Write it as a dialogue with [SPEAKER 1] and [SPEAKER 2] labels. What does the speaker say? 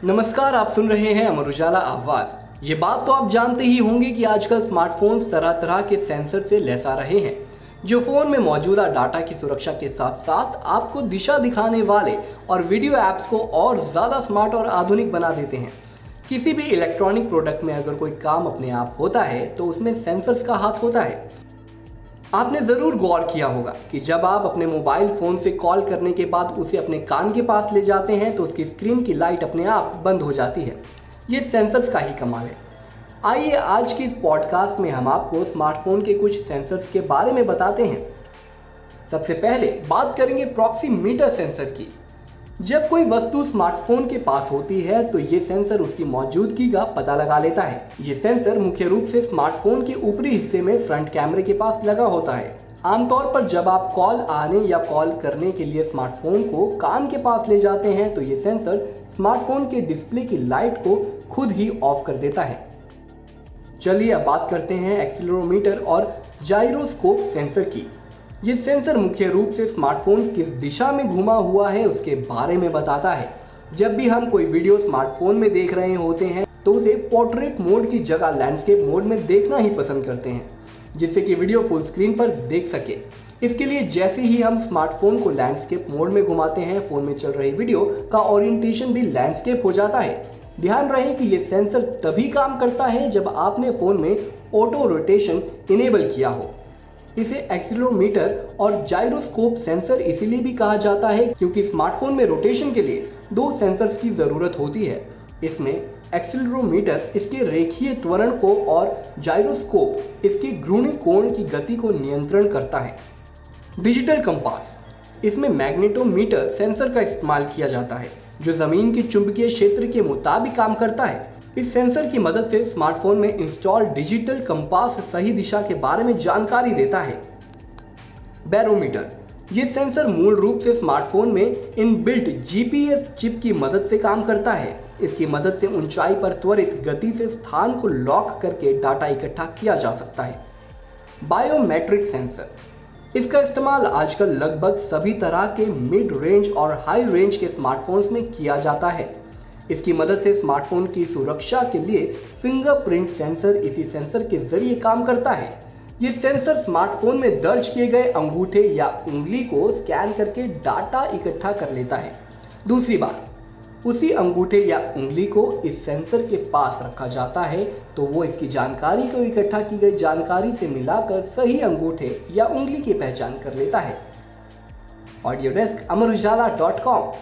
[SPEAKER 1] नमस्कार, आप सुन रहे हैं अमर उजाला आवाज। ये बात तो आप जानते ही होंगे कि आजकल स्मार्टफोन्स तरह तरह के सेंसर से लैस आ रहे हैं जो फोन में मौजूदा डाटा की सुरक्षा के साथ साथ आपको दिशा दिखाने वाले और वीडियो ऐप्स को और ज्यादा स्मार्ट और आधुनिक बना देते हैं। किसी भी इलेक्ट्रॉनिक प्रोडक्ट में अगर कोई काम अपने आप होता है तो उसमें सेंसर्स का हाथ होता है। आपने जरूर गौर किया होगा कि जब आप अपने मोबाइल फोन से कॉल करने के बाद उसे अपने कान के पास ले जाते हैं तो उसकी स्क्रीन की लाइट अपने आप बंद हो जाती है। ये सेंसर्स का ही कमाल है। आइए आज की इस पॉडकास्ट में हम आपको स्मार्टफोन के कुछ सेंसर्स के बारे में बताते हैं। सबसे पहले बात करेंगे प्रॉक्सीमीटर सेंसर की। जब कोई वस्तु स्मार्टफोन के पास होती है तो ये सेंसर उसकी मौजूदगी का पता लगा लेता है। ये सेंसर मुख्य रूप से स्मार्टफोन के ऊपरी हिस्से में फ्रंट कैमरे के पास लगा होता है। आमतौर पर जब आप कॉल आने या कॉल करने के लिए स्मार्टफोन को कान के पास ले जाते हैं तो ये सेंसर स्मार्टफोन के डिस्प्ले की लाइट को खुद ही ऑफ कर देता है। चलिए अब बात करते हैं एक्सीलरोमीटर और जाइरोस्कोप सेंसर की। ये सेंसर मुख्य रूप से स्मार्टफोन किस दिशा में घुमा हुआ है उसके बारे में बताता है। जब भी हम कोई वीडियो स्मार्टफोन में देख रहे होते हैं तो उसे पोर्ट्रेट मोड की जगह लैंडस्केप मोड में देखना ही पसंद करते हैं, जिससे कि वीडियो फुल स्क्रीन पर देख सके। इसके लिए जैसे ही हम स्मार्टफोन को लैंडस्केप मोड में घुमाते हैं, फोन में चल रही वीडियो का ओरिएंटेशन भी लैंडस्केप हो जाता है। ध्यान रहे कि यह सेंसर तभी काम करता है जब आपने फोन में ऑटो रोटेशन इनेबल किया हो। इसे एक्सीलरोमीटर और जाइरोस्कोप सेंसर इसीलिए भी कहा जाता है क्योंकि स्मार्टफोन में रोटेशन के लिए दो सेंसर्स की जरूरत होती है। इसमें एक्सीलरोमीटर इसके रेखीय त्वरण को और जाइरोस्कोप इसके घूर्णी कोण की गति को नियंत्रण करता है। डिजिटल कंपास, इसमें मैग्नेटोमीटर सेंसर का इस्तेमाल किया जाता है जो जमीन के चुंबकीय क्षेत्र के मुताबिक काम करता है। इस सेंसर की मदद से स्मार्टफोन में इंस्टॉल डिजिटल कंपास सही दिशा के बारे में जानकारी देता है। बैरोमीटर, ये सेंसर मूल रूप से स्मार्टफोन में इनबिल्ट जीपीएस चिप की मदद से काम करता है। इसकी मदद से ऊंचाई पर त्वरित गति से स्थान को लॉक करके डाटा इकट्ठा किया जा सकता है। बायोमेट्रिक सेंसर, इसका इस्तेमाल आजकल लगभग सभी तरह के मिड रेंज और हाई रेंज के स्मार्टफोन्स में किया जाता है। इसकी मदद से स्मार्टफोन की सुरक्षा के लिए फिंगरप्रिंट सेंसर इसी सेंसर के जरिए काम करता है। ये सेंसर स्मार्टफोन में दर्ज किए गए अंगूठे या उंगली को स्कैन करके डाटा इकट्ठा कर लेता है। दूसरी बार उसी अंगूठे या उंगली को इस सेंसर के पास रखा जाता है तो वो इसकी जानकारी को इकट्ठा की गई जानकारी से मिलाकर सही अंगूठे या उंगली की पहचान कर लेता है। ऑडियो डेस्क, अमर उजाला.com।